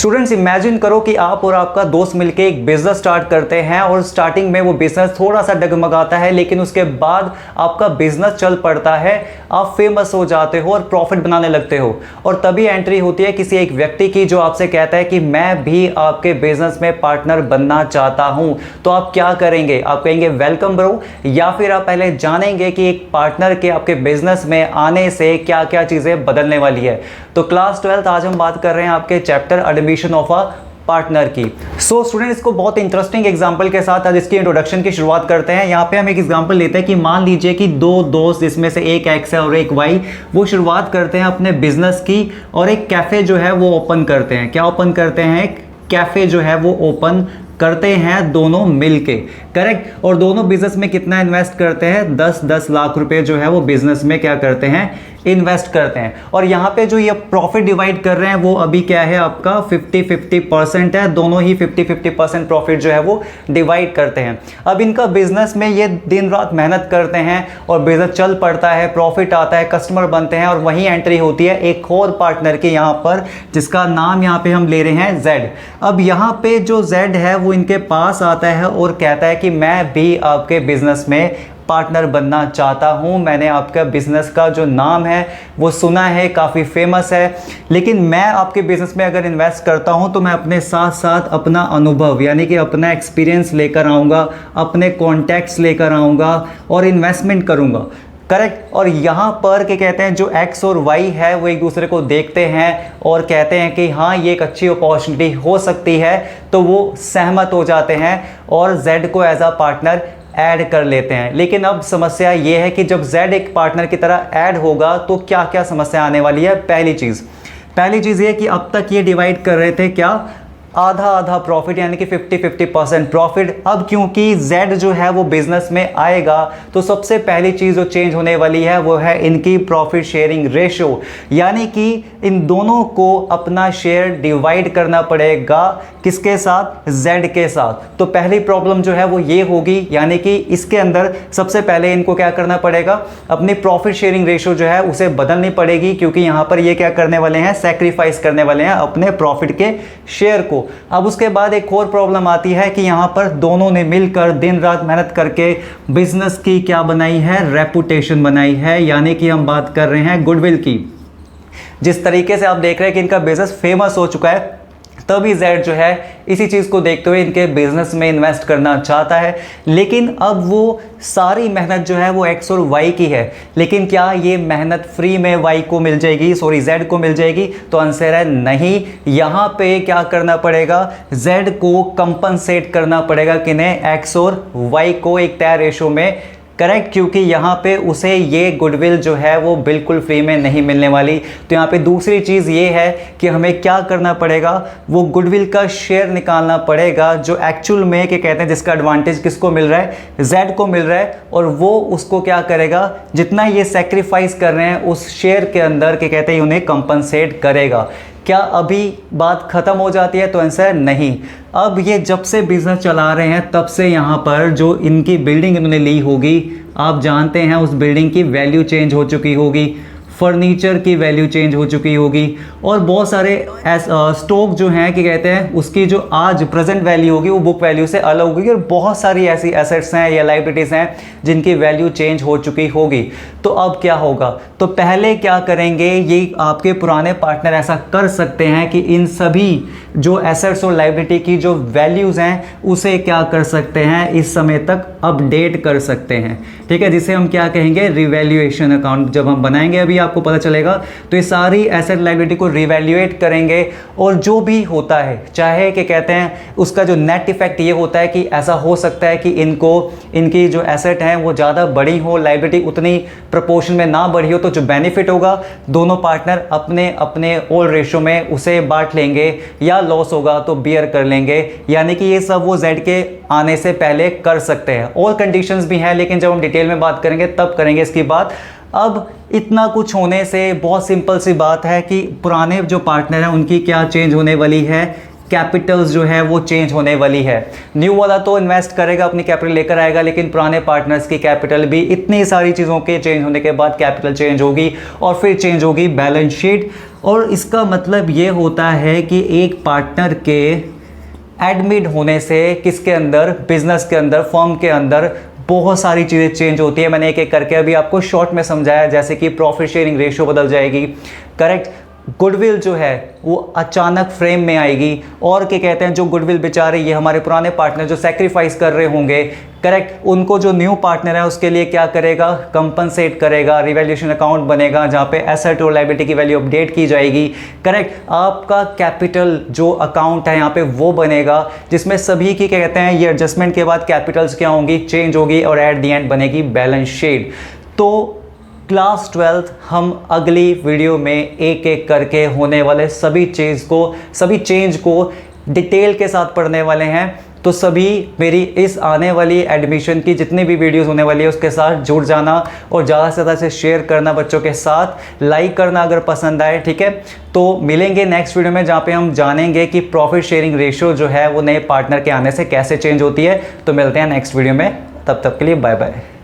Students imagine करो कि आप और आपका दोस्त मिलकर एक बिजनेस स्टार्ट करते हैं और स्टार्टिंग में वो बिजनेस थोड़ा सा डगमगाता है, लेकिन उसके बाद आपका बिजनेस चल पड़ता है, आप फेमस हो जाते हो और प्रॉफिट बनाने लगते हो। और तभी एंट्री होती है किसी एक व्यक्ति की जो आपसे कहता है कि मैं भी आपके बिजनेस में पार्टनर बनना चाहता हूं। तो आप क्या करेंगे? आप कहेंगे वेलकम ब्रो, या फिर आप पहले जानेंगे कि एक पार्टनर के आपके बिजनेस में आने से क्या क्या चीजें बदलने वाली है। तो क्लास 12 आज हम बात कर रहे हैं आपके chapter admission of a partner की। सो स्टूडेंट, इसको बहुत इंटरेस्टिंग एग्जांपल के साथ आज इसकी इंट्रोडक्शन की शुरुआत करते हैं। यहाँ पे हम एक एग्जांपल लेते हैं कि मान लीजिए कि दो दोस्त, जिसमें से एक एक्स है और एक वाई, वो शुरुआत करते हैं अपने बिजनेस की और एक कैफे जो है वो ओपन करते हैं। क्या ओपन करते हैं? एक कैफे जो है वो ओपन करते हैं दोनों मिलके, करेक्ट। और दोनों बिजनेस में कितना इन्वेस्ट करते हैं? 10-10 लाख रुपए जो है वो बिजनेस में क्या करते हैं? इन्वेस्ट करते हैं। और यहाँ पे जो ये प्रॉफिट डिवाइड कर रहे हैं वो अभी क्या है आपका 50-50% है। दोनों ही 50-50% प्रॉफिट जो है वो डिवाइड करते हैं। अब इनका बिजनेस में ये दिन रात मेहनत करते हैं और बिजनेस चल पड़ता है, प्रॉफिट आता है, कस्टमर बनते हैं, और वहीं एंट्री होती है एक और पार्टनर की यहाँ पर, जिसका नाम यहाँ पे हम ले रहे हैं जेड। अब यहाँ पे जो जेड है वो इनके पास आता है और कहता है कि मैं भी आपके बिजनेस में पार्टनर बनना चाहता हूं। मैंने आपका बिजनेस का जो नाम है वो सुना है, काफ़ी फेमस है, लेकिन मैं आपके बिजनेस में अगर इन्वेस्ट करता हूं तो मैं अपने साथ साथ अपना अनुभव यानी कि अपना एक्सपीरियंस लेकर आऊँगा, अपने कॉन्टैक्ट्स लेकर आऊँगा और इन्वेस्टमेंट करूँगा, करेक्ट। और यहाँ पर क्या कहते हैं, जो एक्स और वाई है वो एक दूसरे को देखते हैं और कहते हैं कि हाँ ये एक अच्छी अपॉर्चुनिटी हो सकती है, तो वो सहमत हो जाते हैं और जेड को एज अ पार्टनर ऐड कर लेते हैं। लेकिन अब समस्या ये है कि जब Z एक पार्टनर की तरह ऐड होगा तो क्या क्या समस्या आने वाली है। पहली चीज़ ये कि अब तक ये डिवाइड कर रहे थे क्या, आधा आधा प्रॉफिट, यानी कि 50-50% प्रॉफिट। अब क्योंकि Z जो है वो बिजनेस में आएगा तो सबसे पहली चीज़ जो चेंज होने वाली है वो है इनकी प्रॉफिट शेयरिंग रेशो, यानी कि इन दोनों को अपना शेयर डिवाइड करना पड़ेगा। किसके साथ? Z के साथ। तो पहली प्रॉब्लम जो है वो ये होगी, यानी कि इसके अंदर सबसे पहले इनको क्या करना पड़ेगा, अपनी प्रॉफिट शेयरिंग रेशो जो है उसे बदलनी पड़ेगी, क्योंकि यहाँ पर ये क्या करने वाले हैं, सैक्रिफाइस करने वाले हैं अपने प्रॉफिट के शेयर को। अब उसके बाद एक और प्रॉब्लम आती है कि यहां पर दोनों ने मिलकर दिन रात मेहनत करके बिजनेस की क्या बनाई है, रेपुटेशन बनाई है, यानी कि हम बात कर रहे हैं गुडविल की। जिस तरीके से आप देख रहे हैं कि इनका बिजनेस फेमस हो चुका है, तभी जेड जो है इसी चीज़ को देखते हुए इनके बिजनेस में इन्वेस्ट करना चाहता है। लेकिन अब वो सारी मेहनत जो है वो एक्स और वाई की है, लेकिन क्या ये मेहनत फ्री में वाई को मिल जाएगी, सॉरी जेड को मिल जाएगी? तो आंसर है नहीं। यहाँ पे क्या करना पड़ेगा, जेड को कंपनसेट करना पड़ेगा, किन्हें? एक्स और वाई को, एक तय रेशो में, करेक्ट। क्योंकि यहाँ पे उसे ये गुडविल जो है वो बिल्कुल फ्री में नहीं मिलने वाली। तो यहाँ पे दूसरी चीज़ ये है कि हमें क्या करना पड़ेगा, वो गुडविल का शेयर निकालना पड़ेगा, जो एक्चुअल में क्या कहते हैं, जिसका एडवांटेज किसको मिल रहा है, जेड को मिल रहा है। और वो उसको क्या करेगा, जितना ये सेक्रीफाइस कर रहे हैं उस शेयर के अंदर क्या कहते हैं, उन्हें कंपनसेट करेगा। क्या अभी बात खत्म हो जाती है? तो आंसर नहीं। अब ये जब से बिजनेस चला रहे हैं तब से यहाँ पर जो इनकी बिल्डिंग इन्होंने ली होगी, आप जानते हैं उस बिल्डिंग की वैल्यू चेंज हो चुकी होगी, फर्नीचर की वैल्यू चेंज हो चुकी होगी, और बहुत सारे स्टॉक जो हैं कि कहते हैं उसकी जो आज प्रेजेंट वैल्यू होगी वो बुक वैल्यू से अलग होगी, और बहुत सारी ऐसी एसेट्स हैं या लाइबिलिटीज़ हैं जिनकी वैल्यू चेंज हो चुकी होगी। तो अब क्या होगा? तो पहले क्या करेंगे, ये आपके पुराने पार्टनर ऐसा कर सकते हैं कि इन सभी जो एसेट्स और लाइबिलिटी की जो वैल्यूज़ हैं उसे क्या कर सकते हैं, इस समय तक अपडेट कर सकते हैं, ठीक है, जिसे हम क्या कहेंगे, रिवैल्यूएशन अकाउंट। जब हम बनाएंगे अभी आपको पता चलेगा। तो ये सारी एसेट लाइबिलिटी को रिवैल्यूएट करेंगे, और जो भी होता है, चाहे कि कहते हैं उसका जो नेट इफेक्ट ये होता है कि ऐसा हो सकता है कि इनकी जो एसेट हैं वो ज़्यादा बड़ी हो, लाइबिलिटी उतनी प्रोपोर्शन में ना बढ़ी हो, तो जो बेनिफिट होगा दोनों पार्टनर अपने अपने ओल्ड रेशो में उसे बांट लेंगे, या लॉस होगा तो बियर कर लेंगे। यानी कि ये सब वो जेड के आने से पहले कर सकते हैं। और कंडीशंस भी हैं, लेकिन जब हम डिटेल में बात करेंगे तब करेंगे इसकी बात। अब इतना कुछ होने से बहुत सिंपल सी बात है कि पुराने जो पार्टनर हैं उनकी क्या चेंज होने वाली है, कैपिटल्स जो है वो चेंज होने वाली है। न्यू वाला तो इन्वेस्ट करेगा, अपनी कैपिटल लेकर आएगा, लेकिन पुराने पार्टनर्स की कैपिटल भी इतनी सारी चीज़ों के चेंज होने के बाद कैपिटल चेंज होगी और फिर चेंज होगी बैलेंस शीट। और इसका मतलब ये होता है कि एक पार्टनर के एडमिट होने से किसके अंदर, बिजनेस के अंदर, फर्म के अंदर बहुत सारी चीज़ें चेंज होती है। मैंने एक एक करके अभी आपको शॉर्ट में समझाया, जैसे कि प्रॉफिट शेयरिंग रेशियो बदल जाएगी, करेक्ट। गुडविल जो है वो अचानक फ्रेम में आएगी, और क्या कहते हैं, जो गुडविल बेचारे ये हमारे पुराने पार्टनर जो सेक्रीफाइस कर रहे होंगे, करेक्ट, उनको जो न्यू पार्टनर है उसके लिए क्या करेगा, कंपनसेट करेगा, रिवैल्यूएशन अकाउंट बनेगा जहाँ पे एसेट और लायबिलिटी की वैल्यू अपडेट की जाएगी, करेक्ट। आपका कैपिटल जो अकाउंट है यहाँ पे वो बनेगा, जिसमें सभी की क्या कहते हैं, ये एडजस्टमेंट के बाद कैपिटल्स क्या होंगी, चेंज होगी, और एट द एंड बनेगी बैलेंस शीट। तो क्लास 12th हम अगली वीडियो में एक एक करके होने वाले सभी चेंज को डिटेल के साथ पढ़ने वाले हैं। तो सभी मेरी इस आने वाली एडमिशन की जितनी भी वीडियोस होने वाली है उसके साथ जुड़ जाना, और ज़्यादा से ज़्यादा से शेयर करना बच्चों के साथ, लाइक करना अगर पसंद आए, ठीक है। तो मिलेंगे नेक्स्ट वीडियो में जहाँ पे हम जानेंगे कि प्रॉफिट शेयरिंग रेशियो जो है वो नए पार्टनर के आने से कैसे चेंज होती है। तो मिलते हैं नेक्स्ट वीडियो में, तब तक के लिए बाय बाय।